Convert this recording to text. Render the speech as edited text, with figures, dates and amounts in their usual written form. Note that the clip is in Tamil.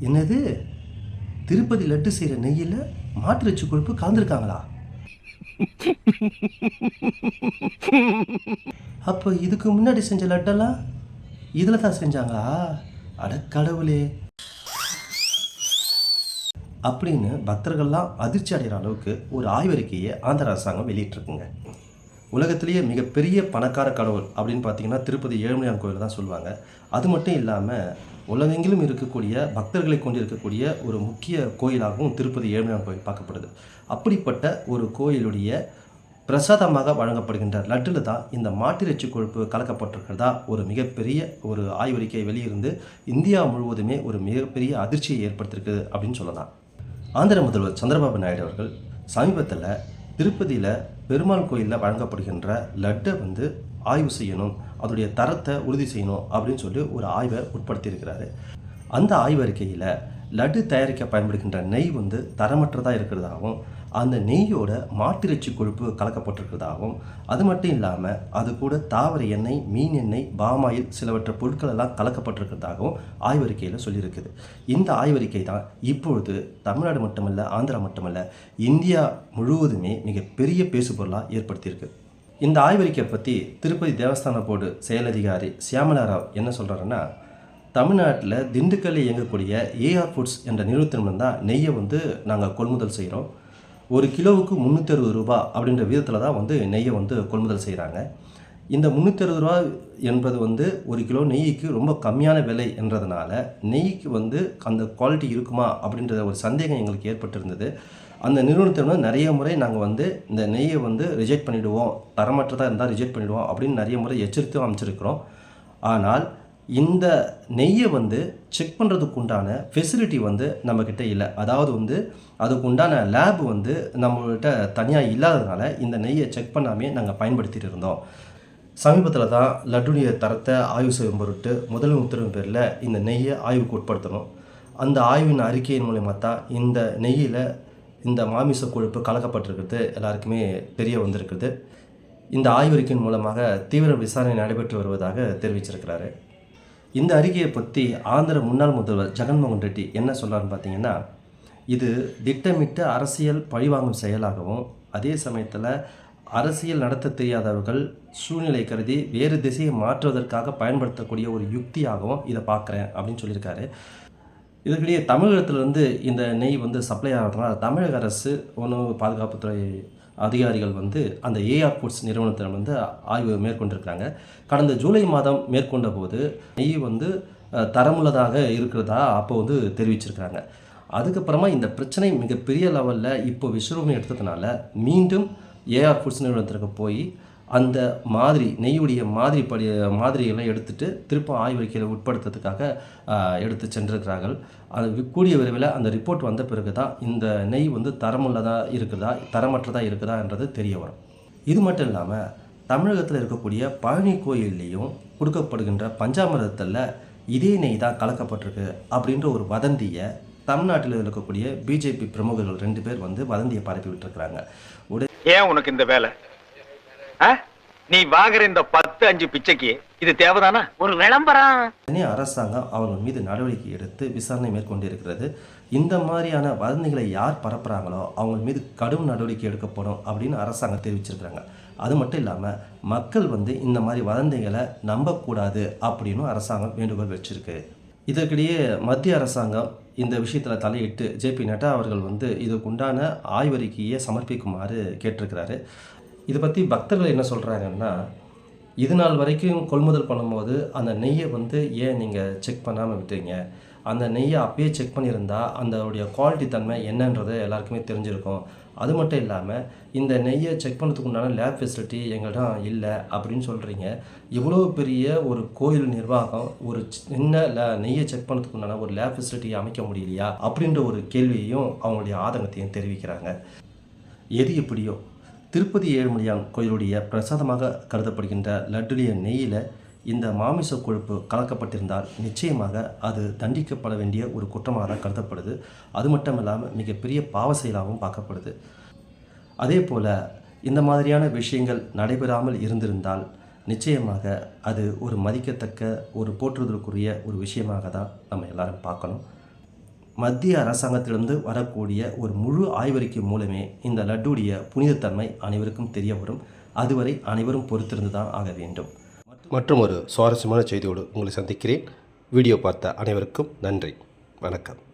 என்னது, திருப்பதி லட்டு செய்கிற நெய்யில் மாட்டிறைச்சி கொழுப்பு கலந்துருக்காங்களா? அப்போ இதுக்கு முன்னாடி செஞ்ச லட்டெல்லாம் இதில் தான் செஞ்சாங்களா? அட கடவுளே! அப்படின்னு பக்தர்கள்லாம் அதிர்ச்சி அடைகிற அளவுக்கு ஒரு ஆய்வறிக்கையை ஆந்திர அரசாங்கம் வெளியிட்டிருக்குங்க. உலகத்திலேயே மிகப்பெரிய பணக்கார கடவுள் அப்படின்னு பார்த்தீங்கன்னா திருப்பதி ஏழுமலையான் கோயில் தான் சொல்லுவாங்க. அது மட்டும் இல்லாமல் உலகெங்கிலும் இருக்கக்கூடிய பக்தர்களை கொண்டு இருக்கக்கூடிய ஒரு முக்கிய கோயிலாகவும் திருப்பதி ஏழுமலையான் கோயில் பார்க்கப்படுது. அப்படிப்பட்ட ஒரு கோயிலுடைய பிரசாதமாக வழங்கப்படுகின்ற லட்டில் தான் இந்த மாட்டிறைச்சி கொழுப்பு கலக்கப்பட்டிருக்கிறதா ஒரு மிகப்பெரிய ஒரு ஆய்வறிக்கை வெளியிருந்து இந்தியா முழுவதுமே ஒரு மிகப்பெரிய அதிர்ச்சியை ஏற்படுத்தியிருக்கு அப்படின்னு சொல்லலாம். ஆந்திர முதல்வர் சந்திரபாபு நாயுடு அவர்கள் சமீபத்தில் திருப்பதியில் பெருமாள் கோயிலில் வழங்கப்படுகின்ற லட்டை ஆய்வு செய்யணும், அதோடைய தரத்தை உறுதி செய்யணும் அப்படின்னு சொல்லி ஒரு ஆய்வை உட்படுத்தியிருக்கிறாரு. அந்த ஆய்வறிக்கையில் லட்டு தயாரிக்க பயன்படுகின்ற நெய் தரமற்றதாக இருக்கிறதாகவும், அந்த நெய்யோட மாட்டிறைச்சி கொழுப்பு கலக்கப்பட்டிருக்கிறதாகவும், அது மட்டும் இல்லாமல் அது கூட தாவர எண்ணெய், மீன் எண்ணெய், பாமாயில் சிலவற்ற பொருட்கள் எல்லாம் கலக்கப்பட்டிருக்கிறதாகவும் ஆய்வறிக்கையில் சொல்லியிருக்குது. இந்த ஆய்வறிக்கை தான் இப்பொழுது தமிழ்நாடு மட்டுமல்ல, ஆந்திரா மட்டுமல்ல, இந்தியா முழுவதுமே மிகப்பெரிய பேசுபொருளாக ஏற்படுத்தியிருக்கு. இந்த ஆய்வறிக்கை பற்றி திருப்பதி தேவஸ்தான போர்டு செயலதிகாரி சியாமலா ராவ் என்ன சொல்கிறாருன்னா, தமிழ்நாட்டில் திண்டுக்கல்லில் இயங்கக்கூடிய ஏஆர் ஃபுட்ஸ் என்ற நிறுவனத்திடம் தான் நெய்யை நாங்கள் கொள்முதல் செய்கிறோம். ஒரு கிலோவுக்கு 360 ரூபா அப்படின்ற விதத்தில் தான் நெய்யை கொள்முதல் செய்கிறாங்க. இந்த 360 ரூபா என்பது ஒரு கிலோ நெய்க்கு ரொம்ப கம்மியான விலை என்றதுனால நெய்க்கு அந்த குவாலிட்டி இருக்குமா அப்படின்ற ஒரு சந்தேகம் எங்களுக்கு ஏற்பட்டிருந்தது. அந்த நிறுவனத்திடம் நிறைய முறை நாங்கள் இந்த நெய்யை ரிஜெக்ட் பண்ணிவிடுவோம், தரமற்றதாக இருந்தால் ரிஜெக்ட் பண்ணிவிடுவோம் அப்படின்னு நிறைய முறை எச்சரித்தும் அமைச்சிருக்கிறோம். ஆனால் இந்த நெய்யை செக் பண்ணுறதுக்கு உண்டான ஃபெசிலிட்டி நம்மக்கிட்ட இல்லை. அதாவது அதுக்கு உண்டான லேப் நம்மள்கிட்ட தனியாக இல்லாததுனால இந்த நெய்யை செக் பண்ணாமே நாங்கள் பயன்படுத்திகிட்டு இருந்தோம். சமீபத்தில் தான் லட்டுடைய தரத்தை ஆய்வு செய்யும் பொருட்டு முதல் உத்தரவு பேரில் இந்த நெய்யை ஆய்வுக்கு உட்படுத்தணும். அந்த ஆய்வின் அறிக்கையின் மூலமாக தான் இந்த நெய்யில் இந்த மாமிச கொழுப்பு கலக்கப்பட்டிருக்கிறது எல்லாருக்குமே தெரிய வந்திருக்குது. இந்த ஆய்வறிக்கையின் மூலமாக தீவிர விசாரணை நடைபெற்று வருவதாக தெரிவிச்சிருக்கிறாரு. இந்த அறிக்கையை பற்றி ஆந்திர முன்னாள் முதல்வர் ஜெகன்மோகன் ரெட்டி என்ன சொல்கிறாருன்னு பார்த்தீங்கன்னா, இது திட்டமிட்ட அரசியல் பழிவாங்கும் செயலாகவும், அதே சமயத்தில் அரசியல் நடத்த தெரியாதவர்கள் சூழ்நிலை கருதி வேறு திசையை மாற்றுவதற்காக பயன்படுத்தக்கூடிய ஒரு யுக்தியாகவும் இதை பார்க்குறேன் அப்படின்னு சொல்லியிருக்காரு. இதுக்கிடையே தமிழகத்திலிருந்து இந்த நெய் சப்ளை ஆகிறதுனால தமிழக அரசு உணவு பாதுகாப்புத்துறை அதிகாரிகள் அந்த ஏஆர் ஃபுட்ஸ் நிறுவனத்தில் ஆய்வு மேற்கொண்டிருக்கிறாங்க. கடந்த ஜூலை மாதம் மேற்கொண்ட போது நெய் தரமுள்ளதாக இருக்கிறதா அப்போ தெரிவிச்சிருக்கிறாங்க. அதுக்கப்புறமா இந்த பிரச்சனை மிகப்பெரிய லெவலில் இப்போ விஸ்வரூபம் எடுத்ததுனால மீண்டும் ஏஆர் ஃபுட்ஸ் நிறுவனத்திற்கு போய் அந்த நெய்யுடைய மாதிரிகளை எடுத்துகிட்டு திரும்ப ஆய்வறிக்கையில் உட்படுத்துறதுக்காக எடுத்து சென்றிருக்கிறார்கள். அது கூடிய விரைவில் அந்த ரிப்போர்ட் வந்த பிறகு தான் இந்த நெய் தரமுள்ளதாக இருக்குதா தரமற்றதாக இருக்குதா என்றது தெரிய வரும். இது மட்டும் இல்லாமல் தமிழகத்தில் இருக்கக்கூடிய பழனி கோயில்லையும் கொடுக்கப்படுகின்ற பஞ்சாமிர்தத்தில் இதே நெய் தான் கலக்கப்பட்டிருக்கு அப்படின்ற ஒரு வதந்தியை தமிழ்நாட்டில் இருக்கக்கூடிய பிஜேபி பிரமுகர்கள் 2 பேர் வதந்தியை பரப்பி விட்டுருக்கிறாங்க. ஏன் உனக்கு இந்த வேலை? நீ வாங்குற இந்த 10-5 பிச்சைக்கு இது தேவைதானா? ஒரு விளம்பரம். அரசாங்கம் அவர்கள் மீது நடவடிக்கை எடுத்து விசாரணை மேற்கொண்டிருக்கிறது. இந்த மாதிரியான வதந்திகளை யார் பரப்புகிறாங்களோ அவங்க மீது கடும் நடவடிக்கை எடுக்கப்படும் அப்படின்னு அரசாங்கம் தெரிவிச்சிருக்கிறாங்க. அது மட்டும் இல்லாமல் மக்கள் இந்த மாதிரி வதந்திகளை நம்பக்கூடாது அப்படின்னு அரசாங்கம் வேண்டுகோள் வச்சிருக்கு. இதற்கிடையே மத்திய அரசாங்கம் இந்த விஷயத்தில் தலையிட்டு ஜேபி நட்டா அவர்கள் இதுக்குண்டான ஆய்வறிக்கையை சமர்ப்பிக்குமாறு கேட்டிருக்கிறாரு. இதை பற்றி பக்தர்கள் என்ன சொல்கிறாங்கன்னா, இது நாள் வரைக்கும் கொள்முதல் பண்ணும்போது அந்த நெய்யை ஏன் நீங்கள் செக் பண்ணாமல் விட்டீங்க? அந்த நெய்யை அப்பயே செக் பண்ணியிருந்தால் அதோடைய குவாலிட்டி தன்மை என்னன்றது எல்லாருக்குமே தெரிஞ்சிருக்கும். அது மட்டும் இல்லாமல் இந்த நெய்யை செக் பண்ணுறதுக்கு உண்டான லேப் ஃபெசிலிட்டி எங்கள்கிட்ட இல்லை அப்படின்னு சொல்கிறீங்க. இவ்வளோ பெரிய ஒரு கோயில் நிர்வாகம் ஒரு சின்ன நெய்யை செக் பண்ணுறதுக்கு உண்டான ஒரு லேப் ஃபெசிலிட்டி அமைக்க முடியலையா அப்படின்ற ஒரு கேள்வியையும் அவங்களுடைய ஆதங்கத்தையும் தெரிவிக்கிறாங்க. எது எப்படியோ திருப்பதி ஏழுமலையான் கோயிலுடைய பிரசாதமாக கருதப்படுகின்ற லட்டுலிய நெய்யில் இந்த மாமிச கொழுப்பு கலக்கப்பட்டிருந்தால் நிச்சயமாக அது தண்டிக்கப்பட வேண்டிய ஒரு குற்றமாக தான் கருதப்படுது. அது மட்டும் இல்லாமல் மிகப்பெரிய பாவ செயலாகவும் பார்க்கப்படுது. அதே போல் இந்த மாதிரியான விஷயங்கள் நடைபெறாமல் இருந்திருந்தால் நிச்சயமாக அது ஒரு மதிக்கத்தக்க ஒரு போற்றுதலுக்குரிய ஒரு விஷயமாக தான் நம்ம எல்லாரும் பார்க்கணும். மத்திய அரசாங்கத்திலிருந்து வரக்கூடிய ஒரு முழு ஆய்வறிக்கை மூலமே இந்த லட்டுடைய புனிதத்தன்மை அனைவருக்கும் தெரிய வரும். அதுவரை அனைவரும் பொறுத்திருந்து தான் ஆக வேண்டும். மற்றும் ஒரு சுவாரஸ்யமான செய்தியோடு உங்களை சந்திக்கிறேன். வீடியோ பார்த்த அனைவருக்கும் நன்றி. வணக்கம்.